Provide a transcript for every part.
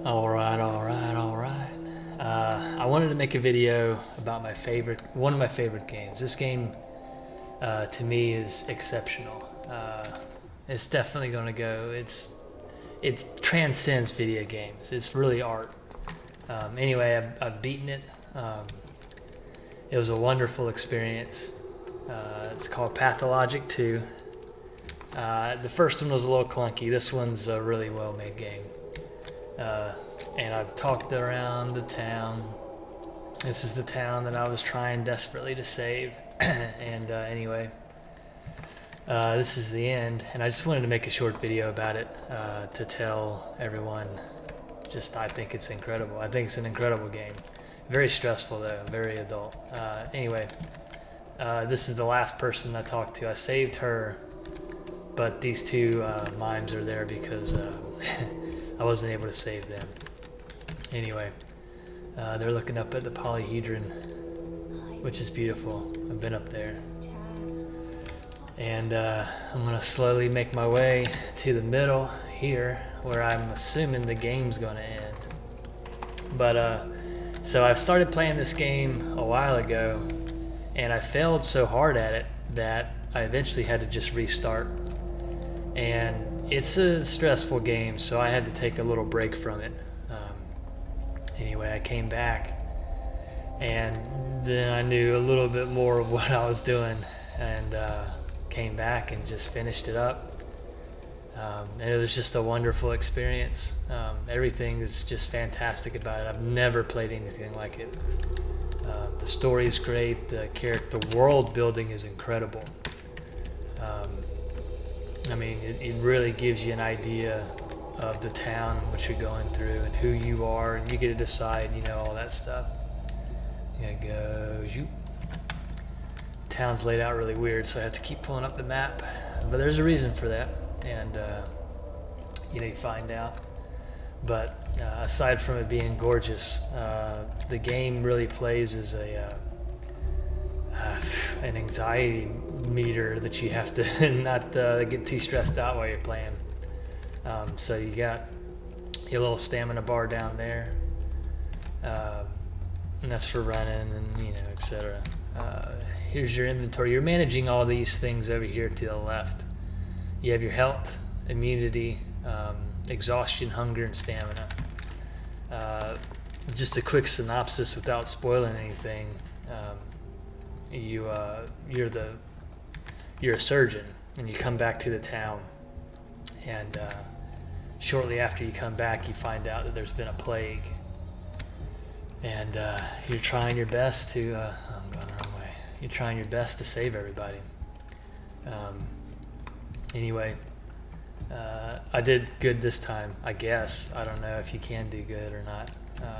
Alright. I wanted to make a video about one of my favorite games. This game, to me, is exceptional. It's definitely going to go. It transcends video games. It's really art. Anyway, I've beaten it. It was a wonderful experience. It's called Pathologic 2. The first one was a little clunky. This one's a really well-made game. And I've talked around the town. This is the town that I was trying desperately to save. And anyway, this is the end. And I just wanted to make a short video about it to tell everyone. I think it's incredible. I think it's an incredible game. Very stressful though, very adult. Anyway, this is the last person I talked to. I saved her, but these two mimes are there because I wasn't able to save them. Anyway, they're looking up at the polyhedron, which is beautiful. I've been up there. And I'm going to slowly make my way to the middle here, where I'm assuming the game's going to end. But, so I've started playing this game a while ago, and I failed so hard at it that I eventually had to just restart. And it's a stressful game, so I had to take a little break from it. Anyway, I came back, and then I knew a little bit more of what I was doing, and came back and just finished it up. And it was just a wonderful experience. Everything is just fantastic about it. I've never played anything like it. The story's great. The world building is incredible. I mean, it really gives you an idea of the town, what you're going through, and who you are, and you get to decide, all that stuff. You gotta go, zoop. Town's laid out really weird, so I have to keep pulling up the map. But there's a reason for that, and you find out. But aside from it being gorgeous, the game really plays as an anxiety meter that you have to not get too stressed out while you're playing. So you got your little stamina bar down there, and that's for running and etc. Here's your inventory. You're managing all these things over here to the left. You have your health, immunity, exhaustion, hunger, and stamina. Just a quick synopsis without spoiling anything. You're a surgeon, and you come back to the town, and shortly after you come back, you find out that there's been a plague, and you're trying your best to I'm going the wrong way. You're trying your best to save everybody. Anyway, I did good this time, I guess. I don't know if you can do good or not.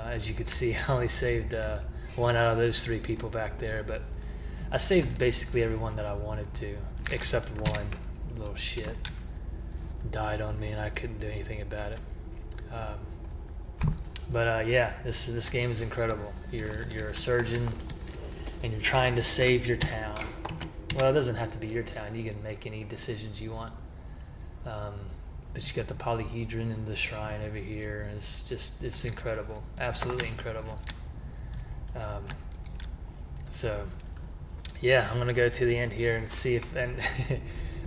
As you can see, I only saved one out of those 3 people back there, but I saved basically everyone that I wanted to, except one little shit died on me, and I couldn't do anything about it. Yeah, this game is incredible. You're a surgeon, and you're trying to save your town. Well, it doesn't have to be your town. You can make any decisions you want. But you got the polyhedron and the shrine over here. It's incredible, absolutely incredible. So yeah, I'm gonna go to the end here and see and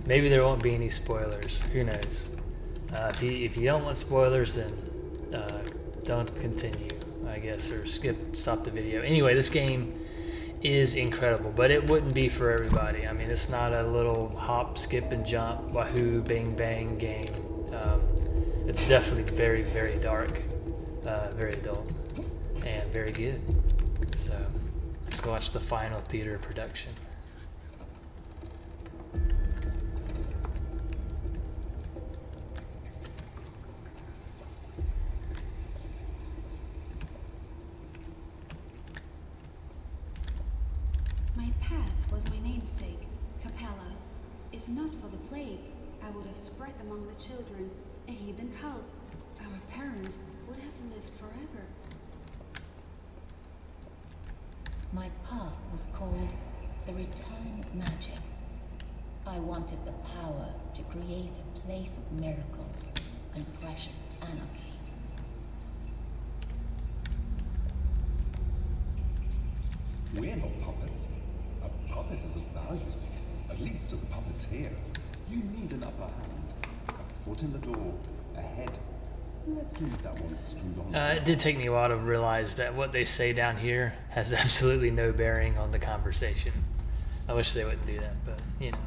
maybe there won't be any spoilers. Who knows? If you don't want spoilers, then don't continue, I guess, or stop the video. Anyway, this game is incredible, but it wouldn't be for everybody. I mean, it's not a little hop, skip, and jump, wahoo, bang, bang game. It's definitely very, very dark, very adult, and very good. So let's go watch the final theater production. My path was my namesake, Capella. If not for the plague, I would have spread among the children a heathen cult. Our parents would have lived forever. My path was called the Return of Magic. I wanted the power to create a place of miracles and precious anarchy. We're not puppets. A puppet is of value, at least to the puppeteer. You need an upper hand, a foot in the door, a head. Let's leave that one screwed on. It did take me a while to realize that what they say down here has absolutely no bearing on the conversation. I wish they wouldn't do that, but you know.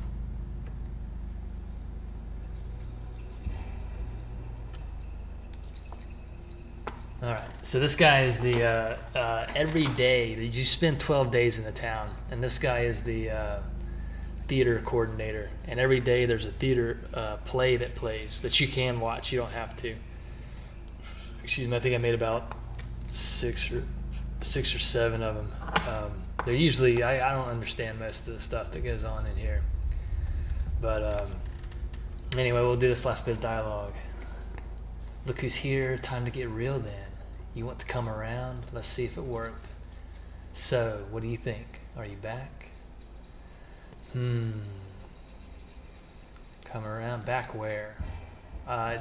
All right, so this guy is the every day you spend 12 days in the town, and this guy is the theater coordinator, and every day there's a theater play that plays that you can watch. You don't have to. Excuse me, I think I made about six or seven of them. They're usually, I don't understand most of the stuff that goes on in here, but anyway, we'll do this last bit of dialogue. Look who's here, time to get real then. You want to come around? Let's see if it worked. So, what do you think? Are you back? Come around? Back where?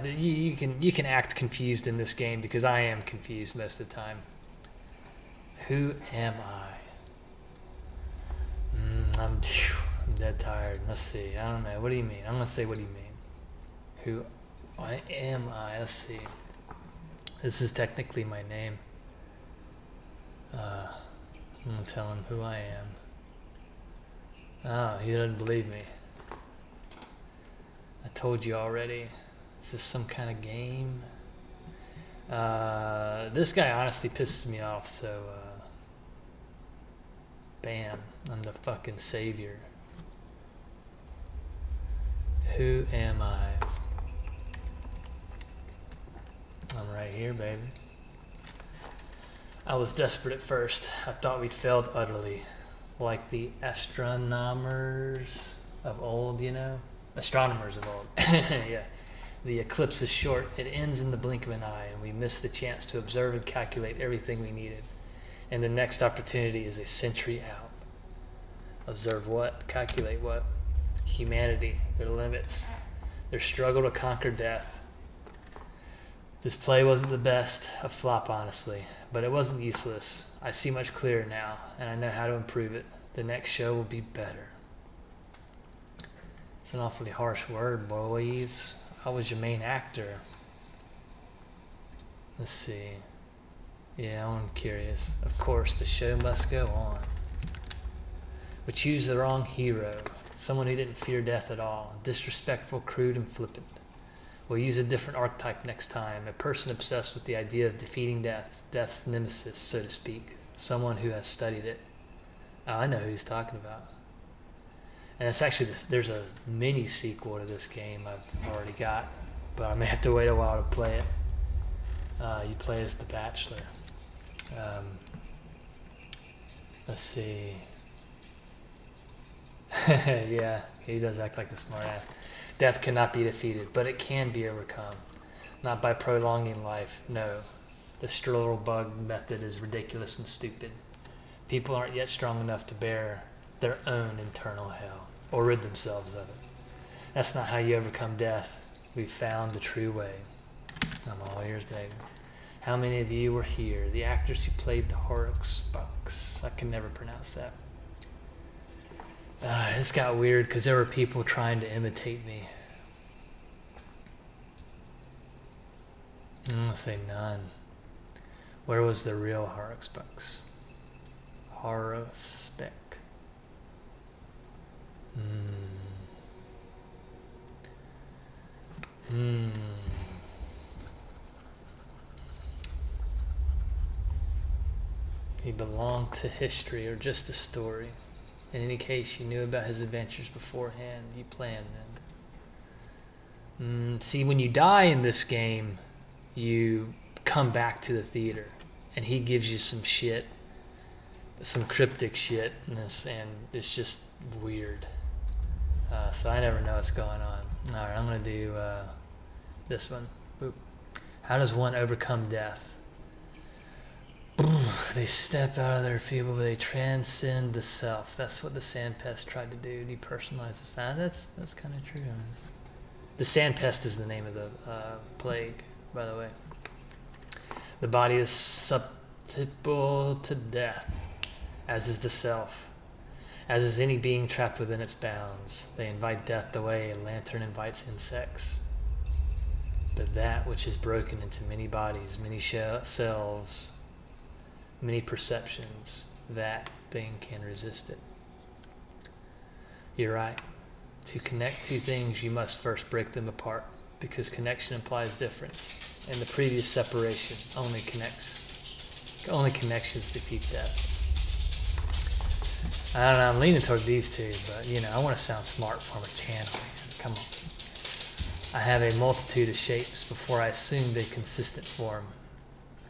You can act confused in this game because I am confused most of the time. Who am I? I'm dead tired. Let's see. I don't know. What do you mean? I'm gonna say what do you mean? Who am I? Let's see. This is technically my name. I'm gonna tell him who I am. Oh, he doesn't believe me. I told you already. Is this some kind of game? This guy honestly pisses me off, so bam, I'm the fucking savior. Who am I? I'm right here, baby. I was desperate at first. I thought we'd failed utterly. Like the astronomers of old, you know? Astronomers of old. Yeah. The eclipse is short. It ends in the blink of an eye, and we miss the chance to observe and calculate everything we needed. And the next opportunity is a century out. Observe what? Calculate what? Humanity, their limits, their struggle to conquer death. This play wasn't the best, a flop honestly, but it wasn't useless. I see much clearer now, and I know how to improve it. The next show will be better. It's an awfully harsh word, boys. I was your main actor. Let's see. Yeah, I'm curious. Of course, the show must go on. We choose the wrong hero. Someone who didn't fear death at all. Disrespectful, crude, and flippant. We'll use a different archetype next time. A person obsessed with the idea of defeating death. Death's nemesis, so to speak. Someone who has studied it. Oh, I know who he's talking about. And it's actually, there's a mini sequel to this game I've already got. But I may have to wait a while to play it. You play as the Bachelor. Let's see. Yeah, he does act like a smartass. Death cannot be defeated, but it can be overcome. Not by prolonging life, no. The stroll bug method is ridiculous and stupid. People aren't yet strong enough to bear their own internal hell, or rid themselves of it. That's not how you overcome death. We've found the true way. I'm all ears, baby. How many of you were here? The actors who played the Horrocks Bucks. I can never pronounce that. This got weird because there were people trying to imitate me. I'm gonna say none. Where was the real Horrocks Bucks? Horrocks. He belonged to history or just a story. In any case, you knew about his adventures beforehand. You planned them. See, when you die in this game, you come back to the theater, and he gives you some shit, some cryptic shit, and it's just weird. So I never know what's going on. All right, I'm gonna do this one. Boop. How does one overcome death? They step out of their feeble, but they transcend the self. That's what the Sandpest tried to do. Depersonalize the sound. That's kind of true. The Sandpest is the name of the plague, by the way. The body is susceptible to death. as is the self, as is any being trapped within its bounds. They invite death the way a lantern invites insects. But that which is broken into many bodies, many selves, many perceptions, that thing can resist it. You're right. To connect two things, you must first break them apart, because connection implies difference, and the previous separation only connections defeat death. I don't know, I'm leaning toward these two, but I want to sound smart for my channel, man. Come on. I have a multitude of shapes before I assumed a consistent form.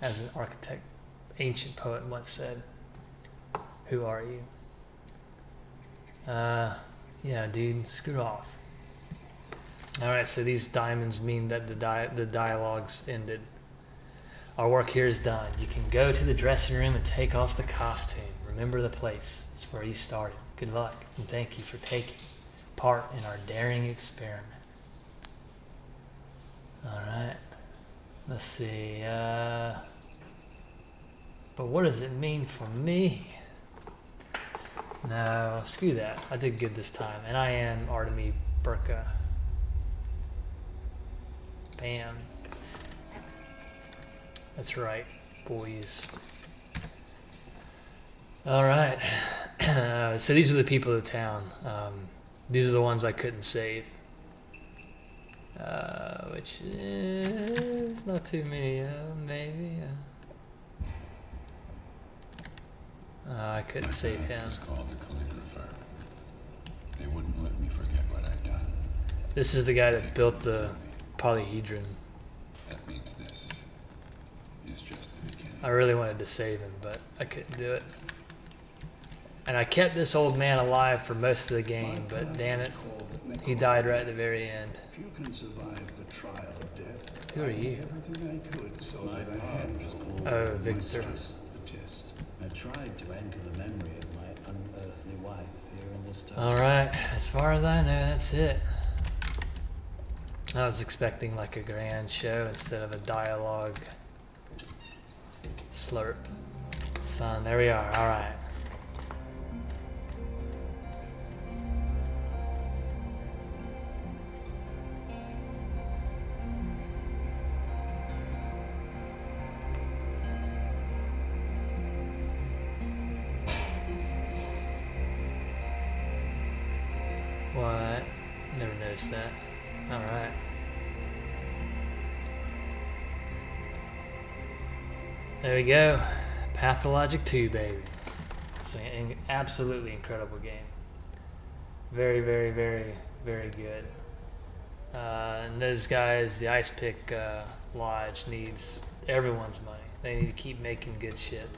As an architect, ancient poet once said, "Who are you?" Yeah, dude, screw off. Alright, so these diamonds mean that the dialogue's ended. Our work here is done. You can go to the dressing room and take off the costume. Remember the place. It's where you started. Good luck, and thank you for taking part in our daring experiment. Alright. Let's see. But what does it mean for me? No, screw that. I did good this time. And I am Artemi Burka. Bam. That's right, boys. Alright. So these are the people of the town. These are the ones I couldn't save. Which is not too many, maybe. I couldn't save him. Was called the calligrapher. They wouldn't let me forget what I'd done. This is the guy that built the polyhedron. That means this is just the beginning. I really wanted to save him, but I couldn't do it. And I kept this old man alive for most of the game, but damn it, he died right at the very end. If you can survive the trial of death, Who are you? everything I could so that I had was called Oh, Victor. the test. I tried to anchor the memory of my unearthly wife here in this town. Alright, as far as I know, that's it. I was expecting like a grand show instead of a dialogue slurp. Son, there we are, alright. What? Never noticed that. Alright. There we go. Pathologic 2, baby. It's an absolutely incredible game. Very, very, very, very good. And those guys, the Ice Pick Lodge needs everyone's money. They need to keep making good shit.